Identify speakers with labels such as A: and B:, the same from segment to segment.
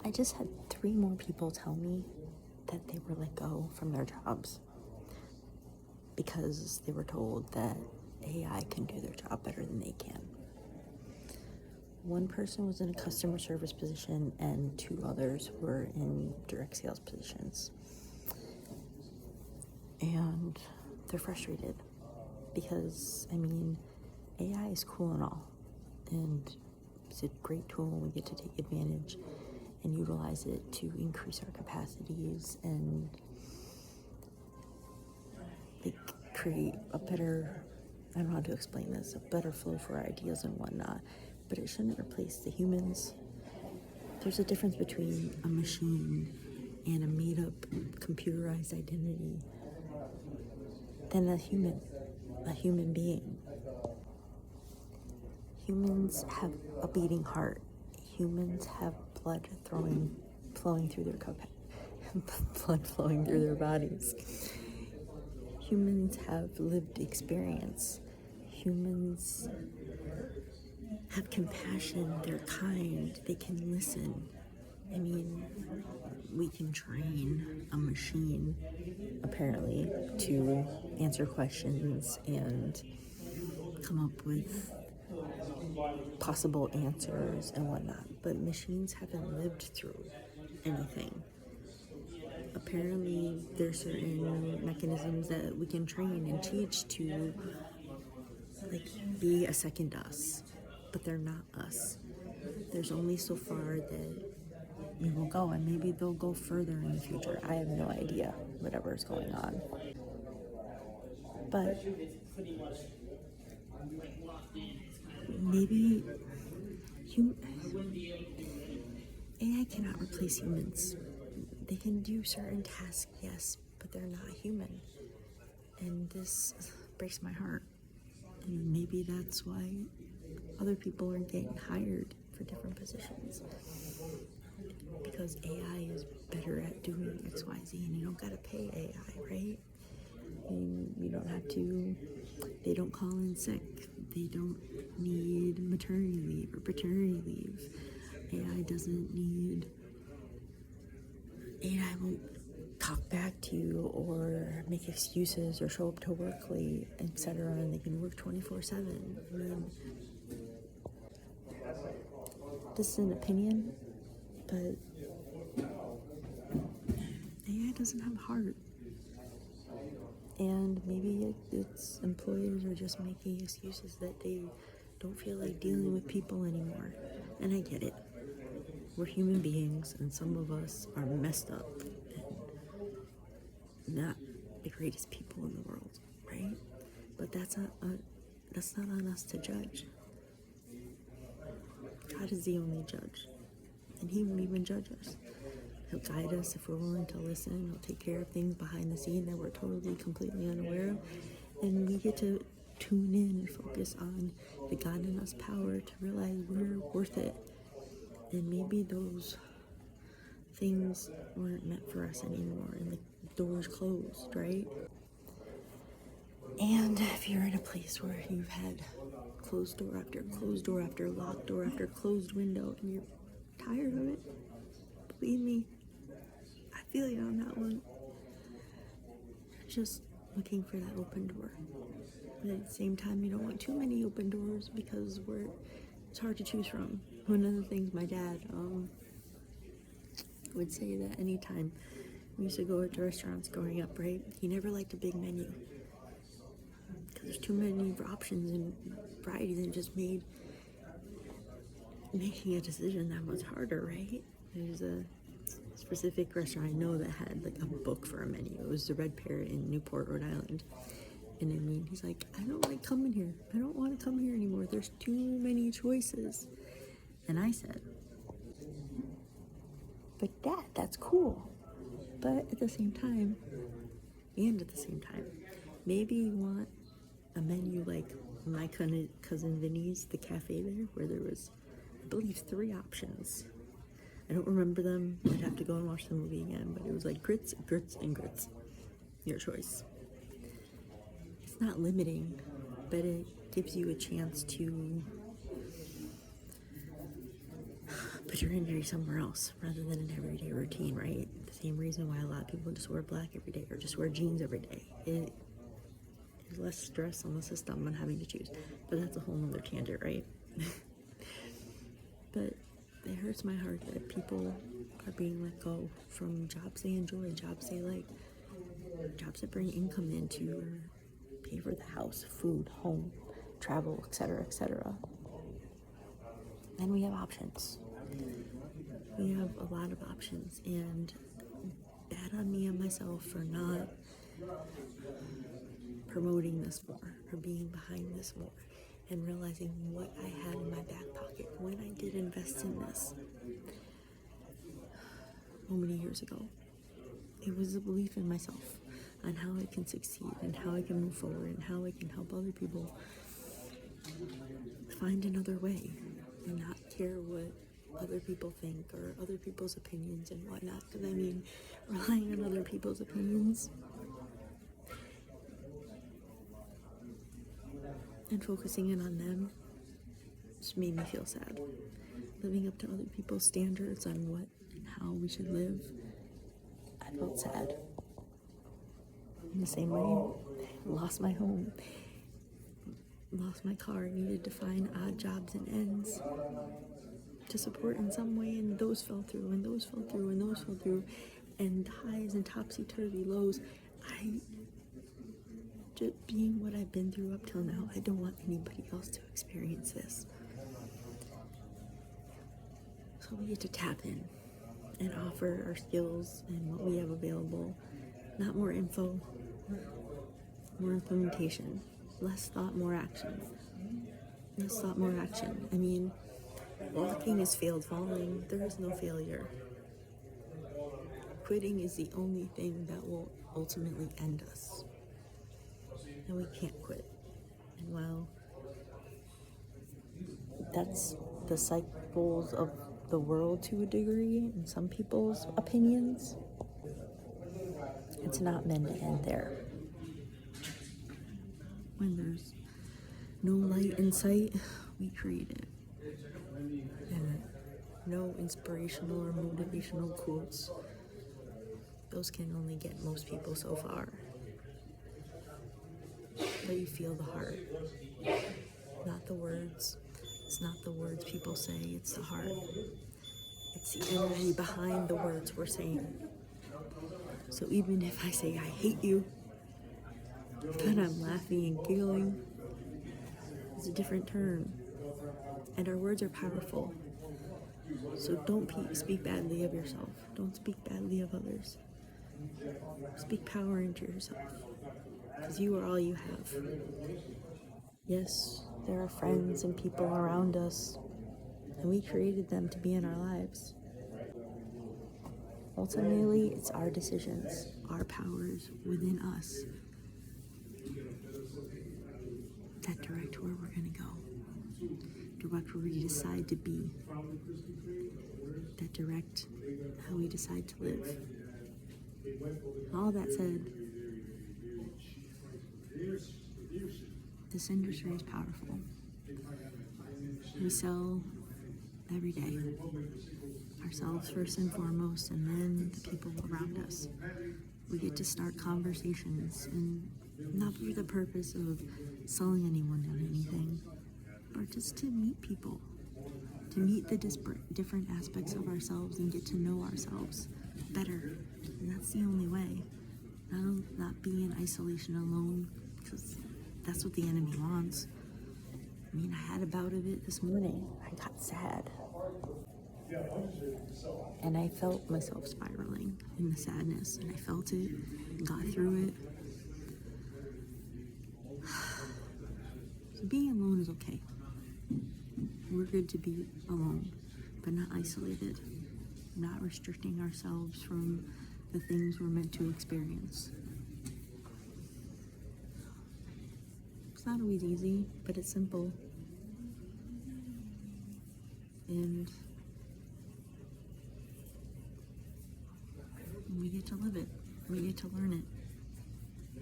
A: I just had 3 more people tell me that they were let go from their jobs because they were told that AI can do their job better than they can. One person was in a customer service position and 2 others were in direct sales positions. And they're frustrated because, AI is cool and all. And it's a great tool and we get to take advantage and utilize it to increase our capacities and create a better, I don't know how to explain this, a better flow for our ideas and whatnot. But it shouldn't replace the humans. There's a difference between a machine and a made-up computerized identity than a human being. Humans have a beating heart. Humans have blood flowing through their bodies. Humans have lived experience. Humans have compassion. They're kind. They can listen. We can train a machine, apparently, to answer questions and come up with possible answers and whatnot. But machines haven't lived through anything. Apparently, there's certain mechanisms that we can train and teach to, be a second us. But they're not us. There's only so far that we will go, and maybe they'll go further in the future. I have no idea whatever's going on. But maybe AI cannot replace humans. They can do certain tasks, yes, but they're not human. And this breaks my heart. And maybe that's why other people are getting hired for different positions. Because AI is better at doing X, Y, Z, and you don't gotta pay AI, right? And you don't have to, they don't call in sick. They don't need maternity leave or paternity leave. AI won't talk back to you or make excuses or show up to work late, etc. And they can work 24/7. This is an opinion, but AI doesn't have a heart. And maybe it's employers are just making excuses that they don't feel like dealing with people anymore. And I get it. We're human beings, and some of us are messed up and not the greatest people in the world, right? But that's not on us to judge. God is the only judge, and He won't even judge us. He'll guide us if we're willing to listen. He'll take care of things behind the scene that we're totally, completely unaware of, and we get to tune in and focus on the God in us power to realize we're worth it. And maybe those things weren't meant for us anymore, and the doors closed, right? And if you're in a place where you've had closed door after closed door after locked door after closed window, and you're tired of it, believe me, I feel you on that one. Just looking for that open door. But at the same time, you don't want too many open doors because it's hard to choose from. One of the things my dad would say that anytime we used to go to restaurants growing up, right? He never liked a big menu because there's too many options and varieties, and just made making a decision that much harder, right? There's a specific restaurant I know that had a book for a menu. It was the Red Parrot in Newport, Rhode Island. And he's like, I don't like coming here. I don't want to come here anymore. There's too many choices. And I said, but Dad, that's cool. But at the same time, maybe you want a menu like my cousin Vinny's, the cafe there, where there was, I believe, 3 options. I don't remember them. I'd have to go and watch the movie again, but it was like grits, grits, and grits. Your choice. It's not limiting, but it gives you a chance to But your energy somewhere else rather than an everyday routine, right? The same reason why a lot of people just wear black every day or just wear jeans every day. There's less stress on the system on having to choose. But that's a whole nother tangent, right? But it hurts my heart that people are being let go from jobs they enjoy, jobs they like, jobs that bring income in to pay for the house, food, home, travel, etc., etc. Then we have options. We have a lot of options, and bad on me and myself for not promoting this more or being behind this more and realizing what I had in my back pocket when I did invest in this so many years ago. It was a belief in myself on how I can succeed and how I can move forward and how I can help other people find another way and not care what other people think or other people's opinions and whatnot. Because I mean, relying on other people's opinions and focusing in on them just made me feel sad. Living up to other people's standards on what and how we should live, I felt sad. In the same way, lost my home, lost my car, needed to find odd jobs and ends to support in some way, and those fell through, and those fell through, and those fell through, and highs and topsy-turvy lows. Just being what I've been through up till now, I don't want anybody else to experience this. So we get to tap in and offer our skills and what we have available. Not more info, more implementation. Less thought, more action. Less thought, more action. I mean, walking is failed, falling. There is no failure. Quitting is the only thing that will ultimately end us. And we can't quit. And while that's the cycles of the world to a degree, in some people's opinions, it's not meant to end there. When there's no light in sight, we create it. And no inspirational or motivational quotes. Those can only get most people so far. But you feel the heart, not the words. It's not the words people say, it's the heart. It's the energy behind the words we're saying. So even if I say I hate you, but I'm laughing and giggling, it's a different turn. And our words are powerful. So don't speak badly of yourself. Don't speak badly of others. Speak power into yourself. Because you are all you have. Yes, there are friends and people around us, and we created them to be in our lives. Ultimately, it's our decisions, our powers within us that direct where we're going to go, direct where we decide to be, that direct how we decide to live. All that said, this industry is powerful. We sell every day. Ourselves first and foremost, and then the people around us. We get to start conversations, and not for the purpose of selling anyone on anything, but just to meet people, to meet the different aspects of ourselves and get to know ourselves better. And that's the only way. Not be in isolation alone, because that's what the enemy wants. I mean, I had a bout of it this morning. I got sad. And I felt myself spiraling in the sadness, and I felt it, and got through it. So being alone is okay. We're good to be alone, but not isolated, not restricting ourselves from the things we're meant to experience. It's not always easy, but it's simple. And we get to live it. We get to learn it.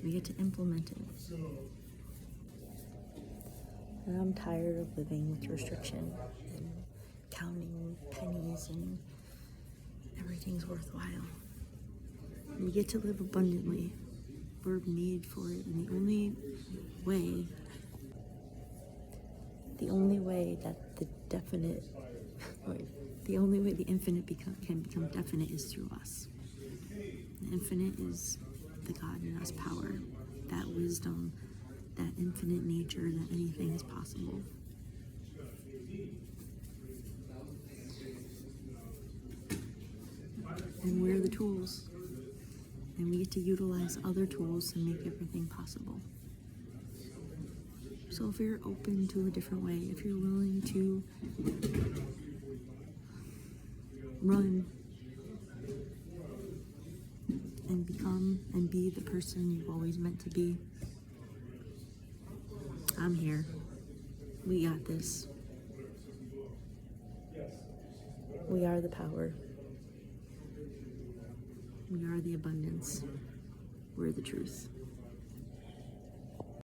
A: We get to implement it. And I'm tired of living with restriction and counting pennies and everything's worthwhile. We get to live abundantly. We're made for it, and the only way that the definite, the only way the infinite can become definite is through us. The infinite is the God in us power, that wisdom, that infinite nature, that anything is possible. And we're the tools, and we get to utilize other tools to make everything possible. So if you're open to a different way, if you're willing to run and become and be the person you've always meant to be, I'm here. We got this. We are the power. We are the abundance. We're the truth.